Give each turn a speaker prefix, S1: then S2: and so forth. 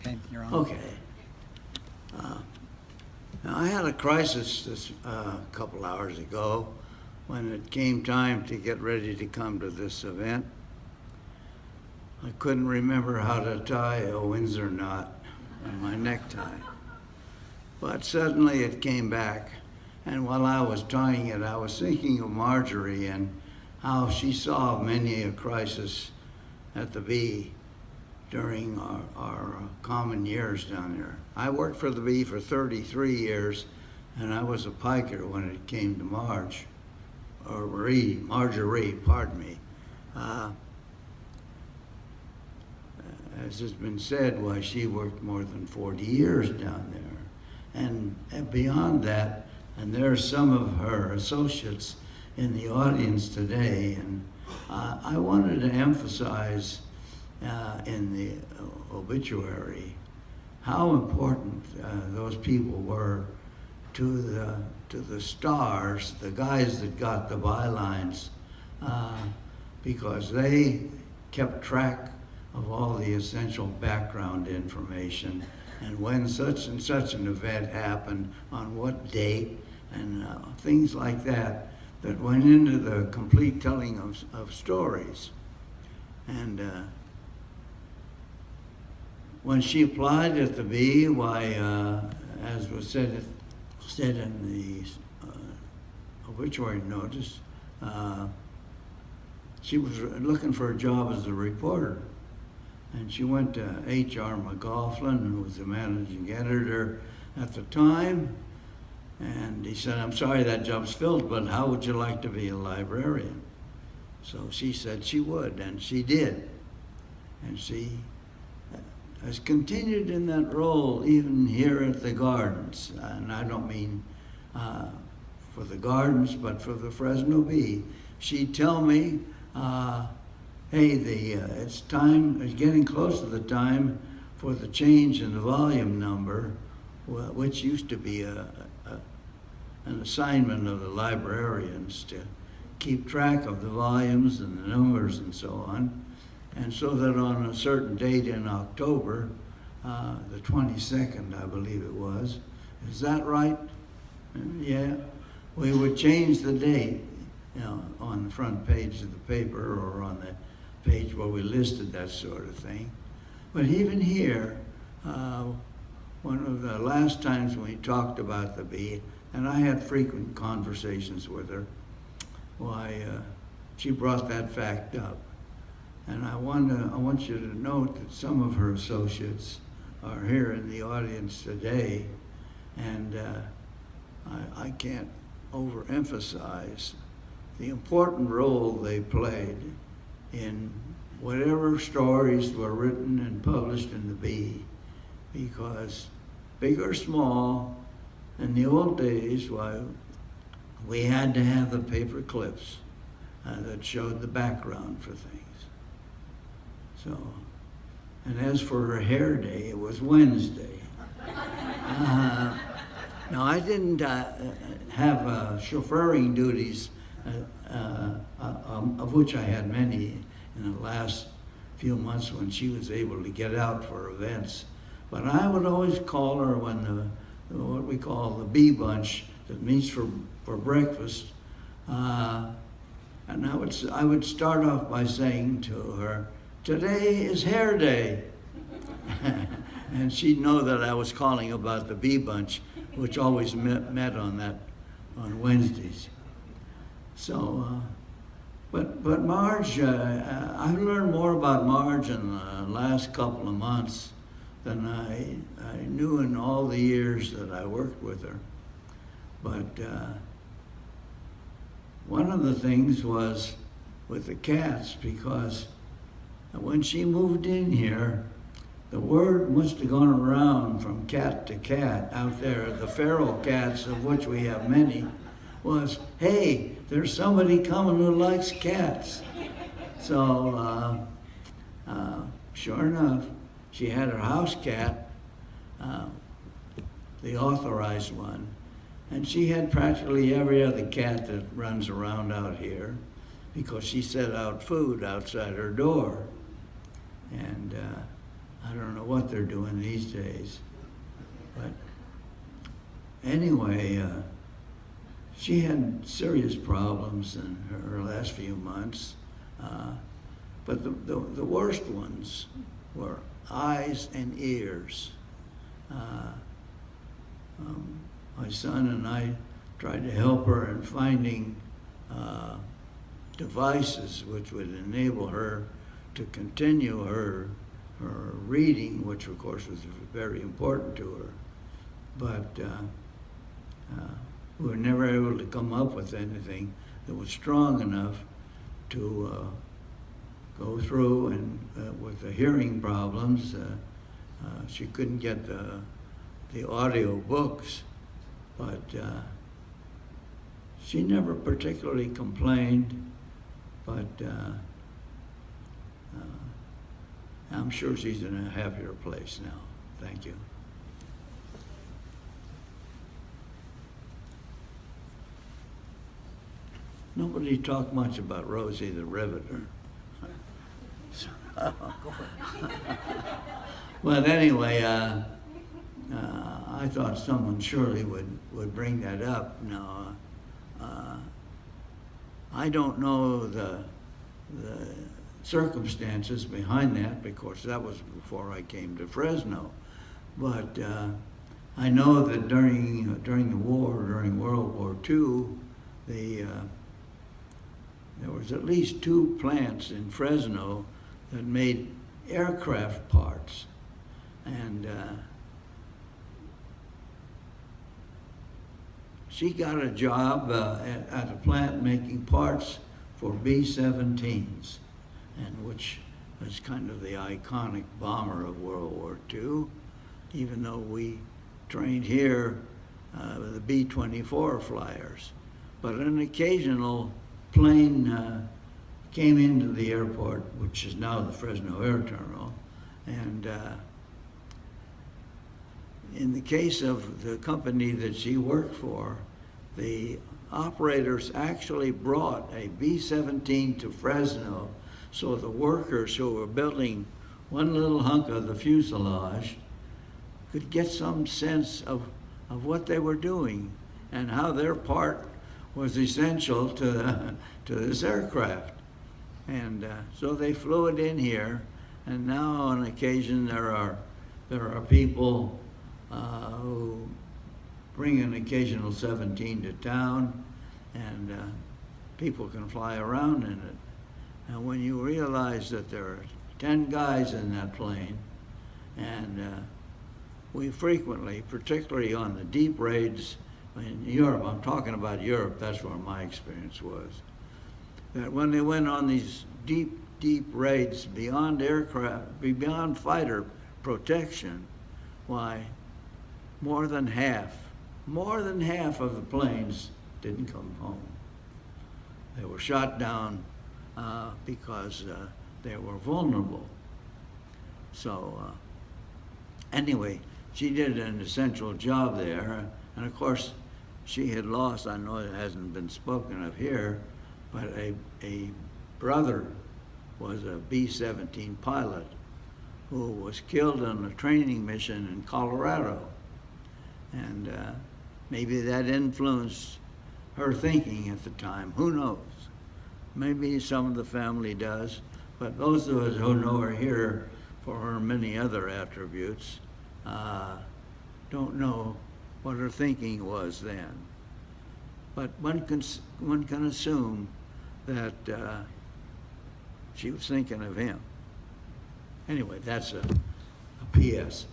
S1: Okay, you're on.
S2: Okay. Now I had a crisis this couple hours ago when it came time to get ready to come to this event. I couldn't remember how to tie a Windsor knot on my necktie. But suddenly it came back, and while I was tying it, I was thinking of Marjorie and how she saw many a crisis at the Bee during our common years down there. I worked for the Bee for 33 years, and I was a piker when it came to Marjorie, pardon me. As has been said, why she worked more than 40 years down there. And beyond that, and there are some of her associates in the audience today, and I wanted to emphasize in the obituary how important those people were to the stars, the guys that got the bylines, because they kept track of all the essential background information and when such and such an event happened, on what date, and things like that that went into the complete telling of stories. And when she applied at the Bee, why, as was said in the obituary notice, she was looking for a job as a reporter. And she went to H.R. McLaughlin, who was the managing editor at the time, and he said, "I'm sorry that job's filled, but how would you like to be a librarian?" So she said she would, and she did. And she has continued in that role even here at the Gardens. And I don't mean for the Gardens, but for the Fresno Bee. She'd tell me, hey, it's getting close to the time for the change in the volume number, which used to be an assignment of the librarians to keep track of the volumes and the numbers and so on. And so that on a certain date in October, the 22nd, I believe it was, is that right? Yeah, we would change the date, on the front page of the paper or on the page where we listed that sort of thing. But even here, one of the last times we talked about the Bee, and I had frequent conversations with her, she brought that fact up. And I want you to note that some of her associates are here in the audience today, and I can't overemphasize the important role they played in whatever stories were written and published in the Bee, because big or small, in the old days, we had to have the paper clips that showed the background for things. So, and as for her hair day, it was Wednesday. Now, I didn't have chauffeuring duties, of which I had many in the last few months when she was able to get out for events. But I would always call her when what we call the Bee Bunch that meets for breakfast, and I would start off by saying to her, "Today is hair day." And she'd know that I was calling about the Bee Bunch, which always met on Wednesdays. So, but Marge, I've learned more about Marge in the last couple of months than I knew in all the years that I worked with her. But one of the things was with the cats, because when she moved in here, the word must have gone around from cat to cat out there, the feral cats, of which we have many, was, "Hey, there's somebody coming who likes cats." So, sure enough, she had her house cat, the authorized one, and she had practically every other cat that runs around out here, because she set out food outside her door. And I don't know what they're doing these days. But anyway, she had serious problems in her last few months. But the worst ones were eyes and ears. My son and I tried to help her in finding devices which would enable her to continue her reading, which of course was very important to her. But we were never able to come up with anything that was strong enough to go through, and with the hearing problems, she couldn't get the audio books, but she never particularly complained, but I'm sure she's in a happier place now. Thank you. Nobody talked much about Rosie the Riveter. But anyway, I thought someone surely would bring that up. Now, I don't know the circumstances behind that, because that was before I came to Fresno. But I know that during the war, during World War II, there was at least 2 plants in Fresno that made aircraft parts. And she got a job at a plant making parts for B-17s, and which was kind of the iconic bomber of World War II, even though we trained here with the B-24 flyers. But an occasional plane came into the airport, which is now the Fresno Air Terminal, and in the case of the company that she worked for, the operators actually brought a B-17 to Fresno so the workers who were building one little hunk of the fuselage could get some sense of what they were doing and how their part was essential to this aircraft. And so they flew it in here, and now on occasion there are people who bring an occasional 17 to town, and people can fly around in it. And when you realize that there are 10 guys in that plane, and we frequently, particularly on the deep raids in Europe, I'm talking about Europe, that's where my experience was, that when they went on these deep raids beyond aircraft, beyond fighter protection, why, more than half of the planes didn't come home. They were shot down because they were vulnerable. So anyway, she did an essential job there, and of course she had lost, I know it hasn't been spoken of here, but a brother was a B-17 pilot who was killed on a training mission in Colorado. And maybe that influenced her thinking at the time. Who knows? Maybe some of the family does, but those of us who know her here for her many other attributes don't know what her thinking was then. But one can assume that she was thinking of him. Anyway, that's a PS.